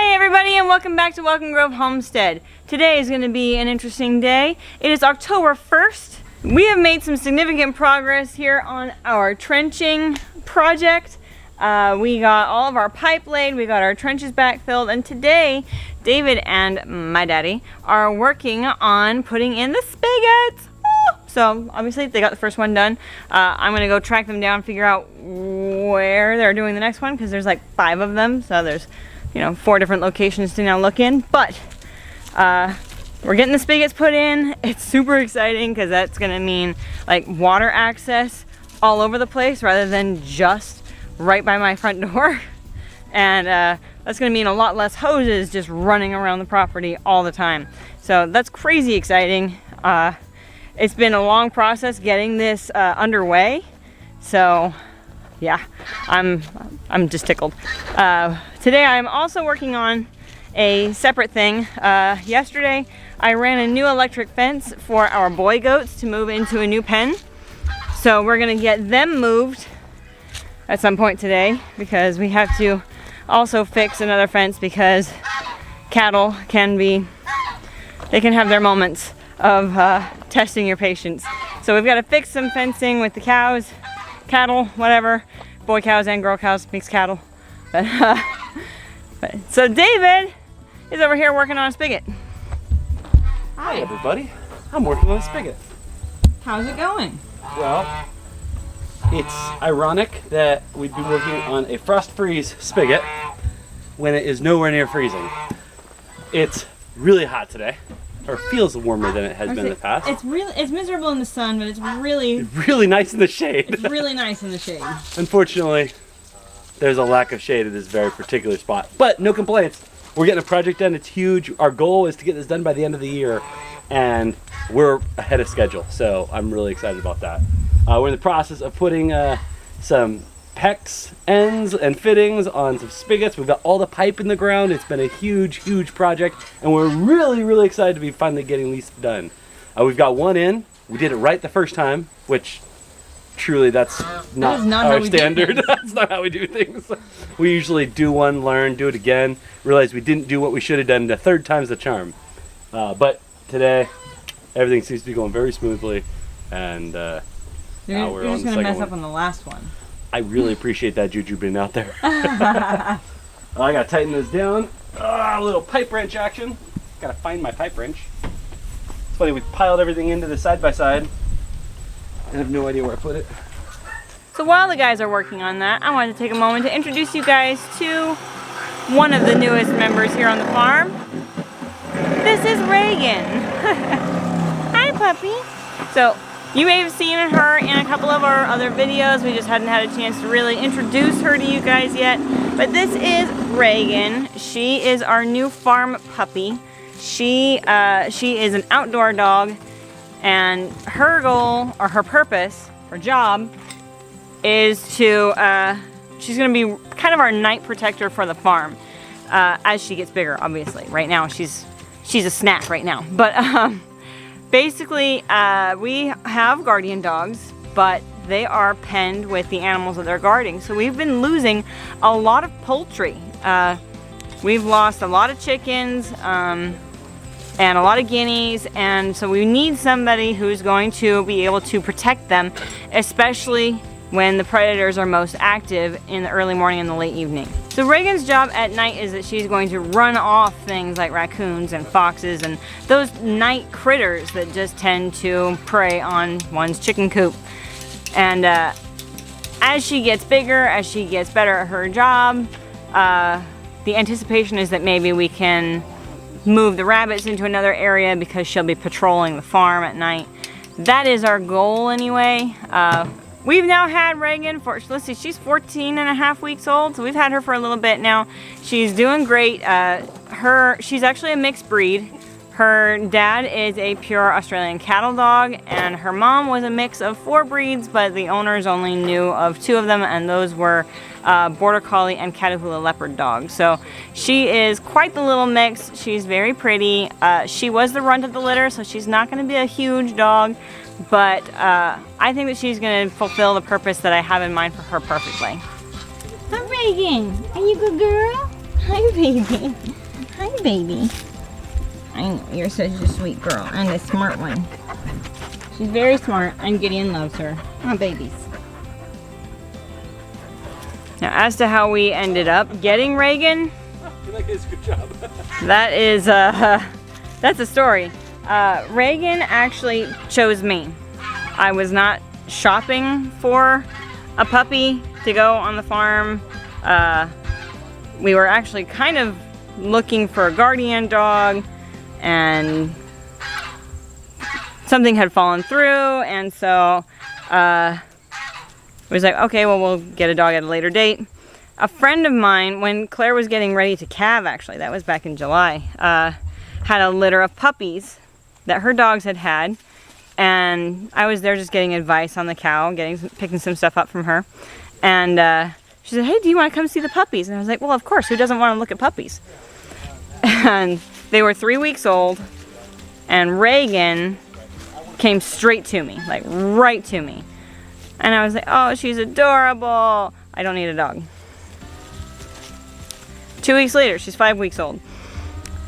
Hey everybody, and welcome back to Welcome Grove Homestead. Today is going to be an interesting day. It is October 1st. We have made some significant progress here on our trenching project. We got all of our pipe laid, we got our trenches backfilled, and today David and my daddy are working on putting in the spigots. So obviously they got the first one done. I'm going to go track them down, figure out where they're doing the next one, because there's like 5 of them, so there's 4 different locations to now look in. But we're getting the spigots put in. It's super exciting because that's gonna mean like water access all over the place rather than just right by my front door. And that's gonna mean a lot less hoses just running around the property all the time. So that's crazy exciting. It's been a long process getting this underway. So yeah, I'm just tickled. Today I'm also working on a separate thing. Yesterday I ran a new electric fence for our boy goats to move into a new pen. So we're gonna get them moved at some point today because we have to also fix another fence because cattle they can have their moments of testing your patience. So we've got to fix some fencing with the cows, cattle, whatever, boy cows and girl cows, mixed cattle. So David is over here working on a spigot. Hi everybody, I'm working on a spigot. How's it going? Well, it's ironic that we'd be working on a frost freeze spigot when it is nowhere near freezing. It's really hot today, or feels warmer than it has been in the past. It's miserable in the sun, but it's really nice in the shade. It's really nice in the shade. Unfortunately, there's a lack of shade at this very particular spot, but no complaints. We're getting a project done. It's huge. Our goal is to get this done by the end of the year, and we're ahead of schedule, so I'm really excited about that. We're in the process of putting some PEX ends and fittings on some spigots. We've got all the pipe in the ground. It's been a huge project, and we're really excited to be finally getting these done. We've got one in. We did it right the first time, which truly that's not our standard. That's not how we do things. We usually do one, learn, do it again, realize we didn't do what we should have done. The third time's the charm. But today, everything seems to be going very smoothly, and now we're You're on just the gonna second mess one. up on the last one. I really appreciate that juju being out there. I gotta tighten this down. A little pipe wrench action. Gotta find my pipe wrench. It's funny, we piled everything into the side by side. I have no idea where I put it. So while the guys are working on that, I wanted to take a moment to introduce you guys to one of the newest members here on the farm. This is Reagan. Hi, puppy. So you may have seen her in a couple of our other videos. We just hadn't had a chance to really introduce her to you guys yet. But this is Reagan. She is our new farm puppy. She is an outdoor dog, and her goal, or her purpose, her job, is to, she's gonna be kind of our night protector for the farm as she gets bigger, obviously. Right now, she's a snack right now. But basically, we have guardian dogs, but they are penned with the animals that they're guarding. So we've been losing a lot of poultry. We've lost a lot of chickens and a lot of guineas, and so we need somebody who's going to be able to protect them, especially when the predators are most active in the early morning and the late evening. So Reagan's job at night is that she's going to run off things like raccoons and foxes and those night critters that just tend to prey on one's chicken coop. And as she gets bigger, as she gets better at her job, the anticipation is that maybe we can move the rabbits into another area because she'll be patrolling the farm at night. That is our goal anyway. We've now had Reagan for, let's see, she's 14 and a half weeks old, so we've had her for a little bit now. She's doing great. She's actually a mixed breed. Her dad is a pure Australian cattle dog, and her mom was a mix of 4 breeds, but the owners only knew of 2 of them, and those were Border Collie and Catahoula Leopard dogs. So she is quite the little mix. She's very pretty. She was the runt of the litter, so she's not going to be a huge dog, but I think that she's going to fulfill the purpose that I have in mind for her perfectly. Hi, Reagan. Are you a good girl? Hi, baby. Hi, baby. I know, you're such a sweet girl and a smart one. She's very smart and Gideon loves her. Oh, babies. Now, as to how we ended up getting Reagan, Good job. that is, that's a story. Reagan actually chose me. I was not shopping for a puppy to go on the farm. We were actually kind of looking for a guardian dog, and something had fallen through, and so it was like, okay, well, we'll get a dog at a later date. A friend of mine, when Claire was getting ready to calve, actually, that was back in July, had a litter of puppies that her dogs had had, and I was there just getting advice on the cow, picking some stuff up from her, and she said, hey, do you want to come see the puppies? And I was like, well, of course, who doesn't want to look at puppies? And they were 3 weeks old, and Reagan came straight to me, like right to me. And I was like, oh, she's adorable. I don't need a dog. 2 weeks later, she's 5 weeks old.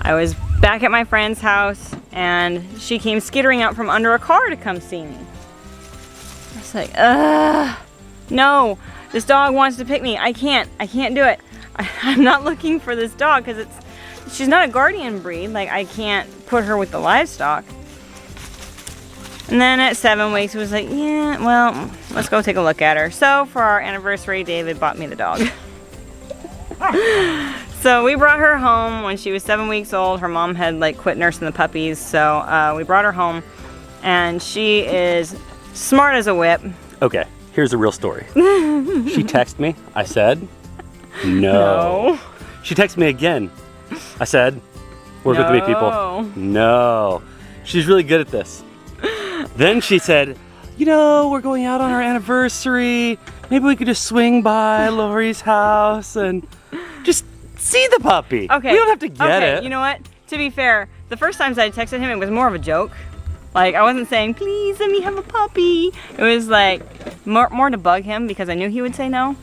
I was back at my friend's house, and she came skittering out from under a car to come see me. I was like, no, this dog wants to pick me. I can't do it. I'm not looking for this dog because she's not a guardian breed. Like, I can't put her with the livestock. And then at 7 weeks, it was like, yeah, well, let's go take a look at her. So for our anniversary, David bought me the dog. So we brought her home when she was 7 weeks old. Her mom had like quit nursing the puppies, so we brought her home, and she is smart as a whip. Okay, here's the real story. She texted me. I said, no. She texted me again. I said, work with me, people. No. She's really good at this. Then she said, you know, we're going out on our anniversary. Maybe we could just swing by Lori's house and just see the puppy. Okay. We don't have to get it. You know what? To be fair, the first times I texted him, it was more of a joke. Like, I wasn't saying, please let me have a puppy. It was like more to bug him because I knew he would say no.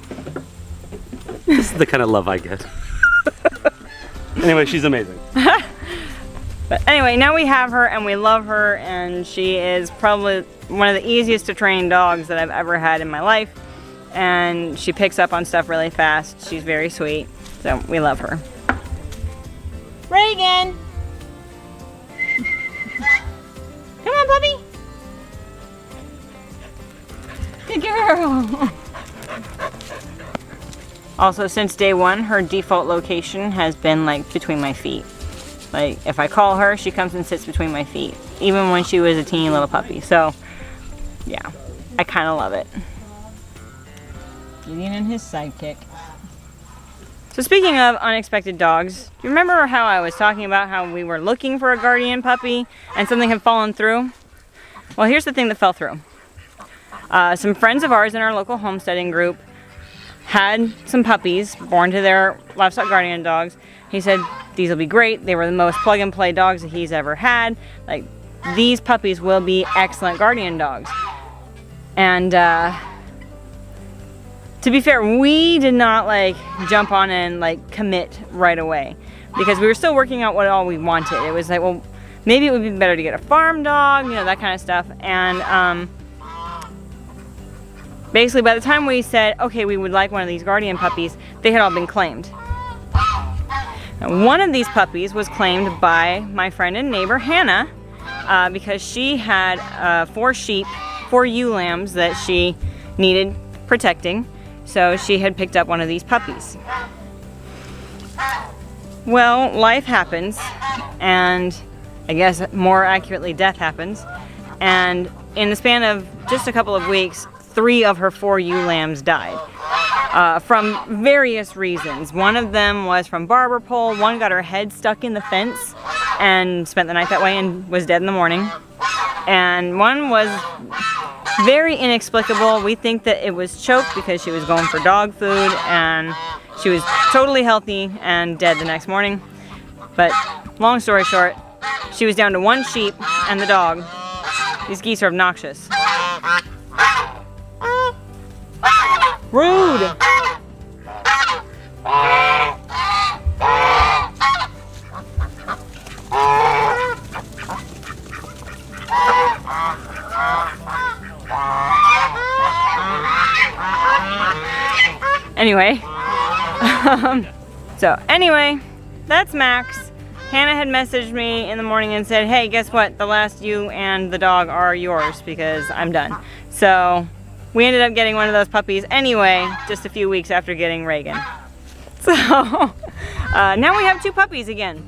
This is the kind of love I get. Anyway, she's amazing. But anyway, now we have her and we love her, and she is probably one of the easiest to train dogs that I've ever had in my life. And she picks up on stuff really fast. She's very sweet. So we love her. Reagan! Come on, puppy! Good girl! Also, since day one, her default location has been like between my feet. Like, if I call her, she comes and sits between my feet. Even when she was a teeny little puppy. So, yeah. I kind of love it. Gideon and his sidekick. So speaking of unexpected dogs, do you remember how I was talking about how we were looking for a guardian puppy and something had fallen through? Well, here's the thing that fell through. Some friends of ours in our local homesteading group had some puppies born to their livestock guardian dogs. He said, these will be great. They were the most plug and play dogs that he's ever had. Like, these puppies will be excellent guardian dogs. And to be fair, we did not like jump on and like commit right away because we were still working out what all we wanted. It was like, well, maybe it would be better to get a farm dog, you know, that kind of stuff. And basically by the time we said, okay, we would like one of these guardian puppies, they had all been claimed. Now, one of these puppies was claimed by my friend and neighbor, Hannah, because she had 4 ewe lambs that she needed protecting. So she had picked up one of these puppies. Well, life happens, and I guess more accurately, death happens. And in the span of just a couple of weeks, 3 of her 4 ewe lambs died. From various reasons. One of them was from barber pole, one got her head stuck in the fence and spent the night that way and was dead in the morning. And one was very inexplicable. We think that it was choked because she was going for dog food and she was totally healthy and dead the next morning. But long story short, she was down to 1 sheep and the dog. These geese are obnoxious. Rude! Anyway. So anyway, that's Max. Hannah had messaged me in the morning and said, hey, guess what? The last you and the dog are yours because I'm done. So we ended up getting one of those puppies anyway, just a few weeks after getting Reagan. So now we have 2 puppies again.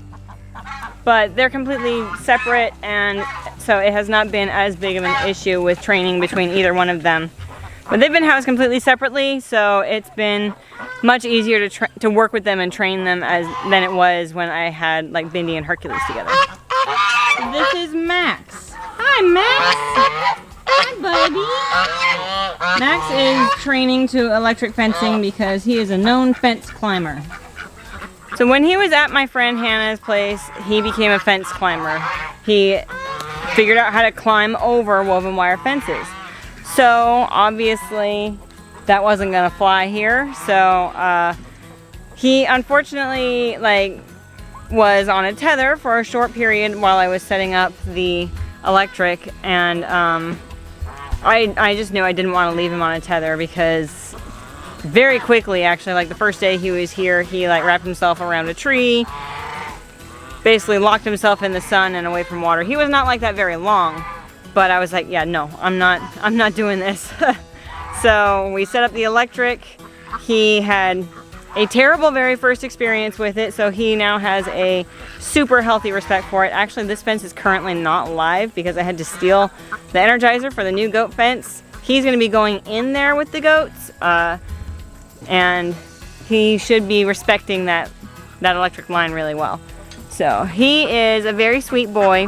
But they're completely separate, and so it has not been as big of an issue with training between either one of them. But they've been housed completely separately, so it's been much easier to work with them and train them than it was when I had like Bindi and Hercules together. This is Max. Hi, Max. Hi, buddy. Max is training to electric fencing because he is a known fence climber. So when he was at my friend Hannah's place, he became a fence climber. He figured out how to climb over woven wire fences. So obviously that wasn't gonna fly here. So he unfortunately was on a tether for a short period while I was setting up the electric, and I just knew I didn't want to leave him on a tether because very quickly, actually, like the first day he was here, he wrapped himself around a tree, basically locked himself in the sun and away from water. He was not like that very long. But I was like, yeah, no, I'm not doing this. So we set up the electric. He had a terrible very first experience with it, so he now has a super healthy respect for it. Actually, this fence is currently not live because I had to steal the Energizer for the new goat fence. He's gonna be going in there with the goats, and he should be respecting that electric line really well. So he is a very sweet boy.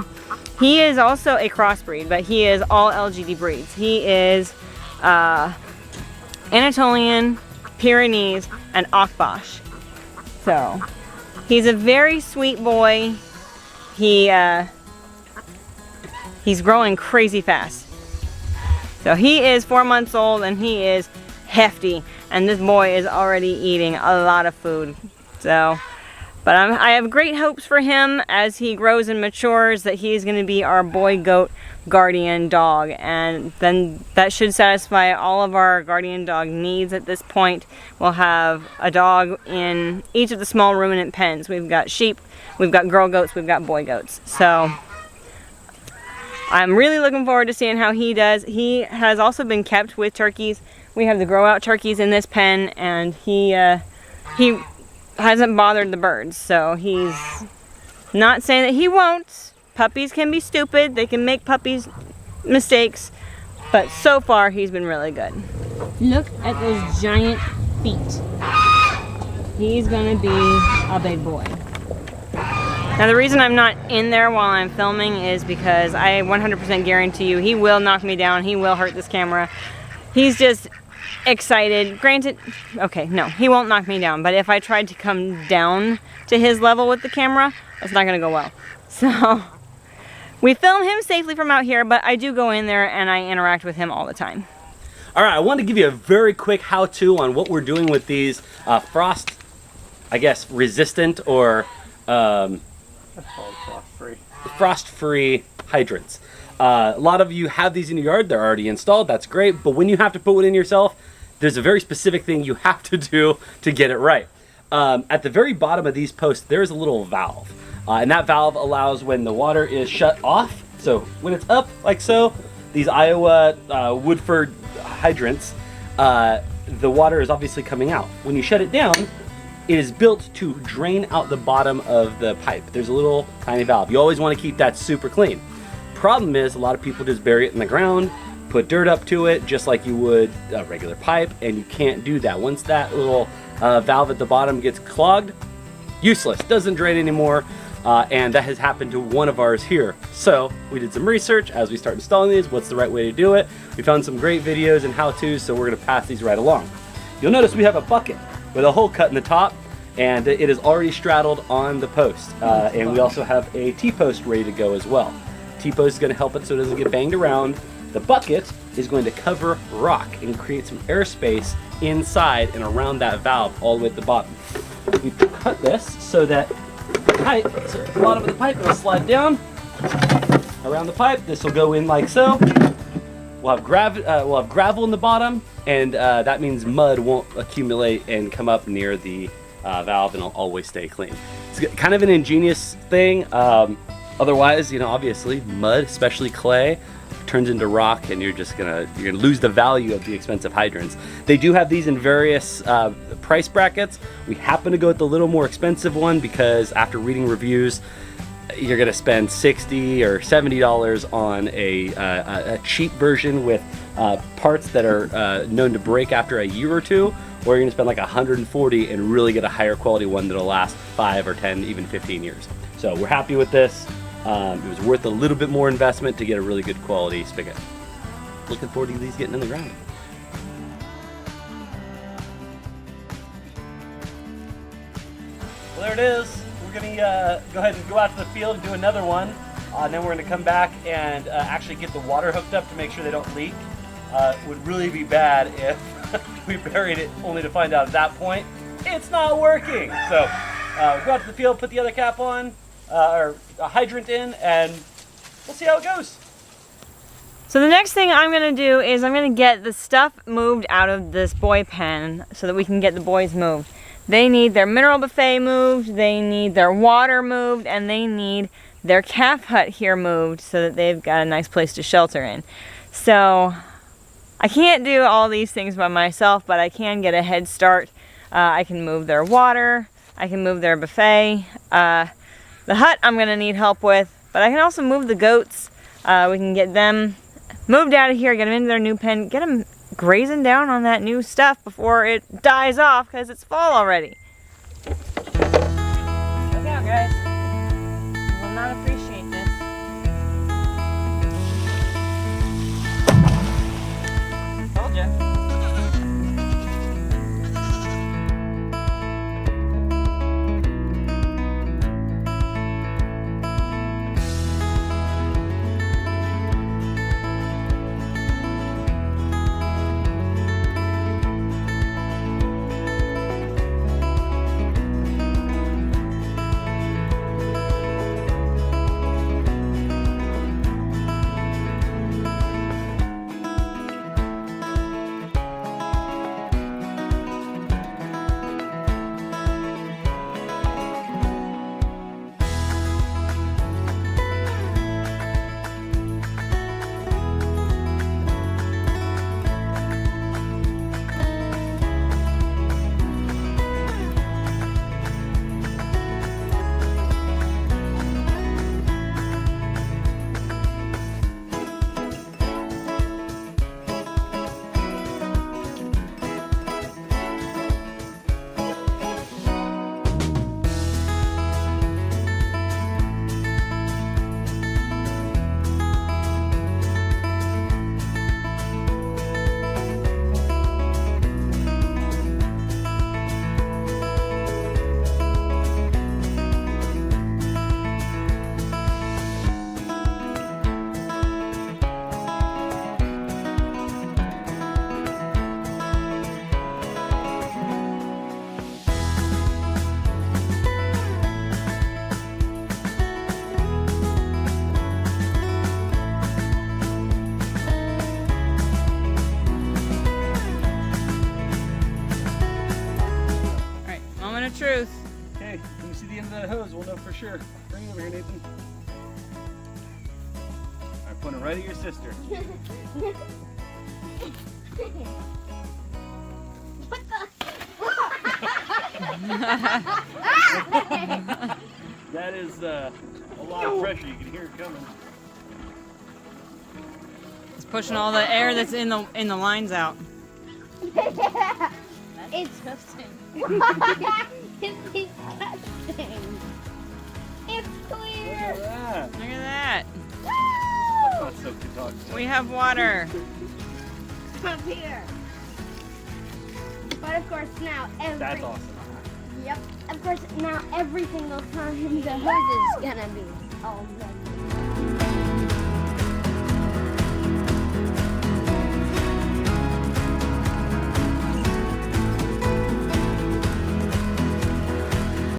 He is also a crossbreed, but he is all LGD breeds. He is Anatolian, Pyrenees, and Akbash. So he's a very sweet boy. He's growing crazy fast. So he is 4 months old and he is hefty, and this boy is already eating a lot of food. So. But I have great hopes for him as he grows and matures, that he's going to be our boy goat guardian dog, and then that should satisfy all of our guardian dog needs at this point. We'll have a dog in each of the small ruminant pens. We've got sheep, we've got girl goats, we've got boy goats. So I'm really looking forward to seeing how he does. He has also been kept with turkeys. We have the grow out turkeys in this pen, and he hasn't bothered the birds, so he's not saying that he won't. Puppies can be stupid, they can make puppies mistakes, but so far he's been really good. Look at those giant feet. He's gonna be a big boy. Now the reason I'm not in there while I'm filming is because I 100% guarantee you he will knock me down, he will hurt this camera. He's just excited. Granted, okay, no, he won't knock me down, but if I tried to come down to his level with the camera, it's not gonna go well. So we film him safely from out here, but I do go in there and I interact with him all the time. All right, I want to give you a very quick how-to on what we're doing with these frost, I guess, resistant or frost-free hydrants. A lot of you have these in your yard, they're already installed, that's great, but when you have to put one in yourself, there's a very specific thing you have to do to get it right. At the very bottom of these posts, there's a little valve. And that valve allows when the water is shut off, so when it's up like so, these Iowa Woodford hydrants, the water is obviously coming out. When you shut it down, it is built to drain out the bottom of the pipe. There's a little tiny valve. You always want to keep that super clean. Problem is, a lot of people just bury it in the ground, put dirt up to it, just like you would a regular pipe, and you can't do that. Once that little valve at the bottom gets clogged, useless, doesn't drain anymore, and that has happened to one of ours here. So we did some research as we start installing these, what's the right way to do it. We found some great videos and how-tos, so we're gonna pass these right along. You'll notice we have a bucket with a hole cut in the top, and it is already straddled on the post. And we also have a T-post ready to go as well. T-post is going to help it so it doesn't get banged around. The bucket is going to cover rock and create some airspace inside and around that valve all the way at the bottom. We cut this so that the pipe, so the bottom of the pipe will slide down around the pipe. This will go in like so, we'll have gravel in the bottom, and that means mud won't accumulate and come up near the valve, and it'll always stay clean. It's kind of an ingenious thing. Otherwise, obviously mud, especially clay, turns into rock, and you're gonna lose the value of the expensive hydrants. They do have these in various price brackets. We happen to go with the little more expensive one because after reading reviews, you're gonna spend $60 or $70 on a cheap version with parts that are known to break after a year or two, or you're gonna spend like $140 and really get a higher quality one that'll last 5 or 10, even 15 years. So we're happy with this. It was worth a little bit more investment to get a really good quality spigot. Looking forward to these getting in the ground. Well, there it is. We're going to go ahead and go out to the field and do another one. And then we're going to come back and actually get the water hooked up to make sure they don't leak. It would really be bad if we buried it only to find out at that point it's not working. So go out to the field, put the other cap on, or a hydrant in, and we'll see how it goes. So the next thing I'm going to do is I'm going to get the stuff moved out of this boy pen so that we can get the boys moved. They need their mineral buffet moved, they need their water moved, and they need their calf hut here moved so that they've got a nice place to shelter in. So I can't do all these things by myself, but I can get a head start. I can move their water, I can move their buffet. The hut I'm going to need help with, but I can also move the goats. We can get them moved out of here, get them into their new pen, get them grazing down on that new stuff before it dies off because it's fall already. Look out, guys. You will not appreciate this. Told ya. Truth. Okay, when we see the end of that hose, we'll know for sure. Bring it over here, Nathan. Alright, point it right at your sister. That is a lot of pressure. You can hear it coming. It's pushing all the air that's in the lines out. It's disgusting. It's disgusting. It's clear. Look at that. Look at that. That's not soaked in dog. We have water. Up here. But of course now That's awesome. Yep. Of course now every single time the hose is gonna be all done.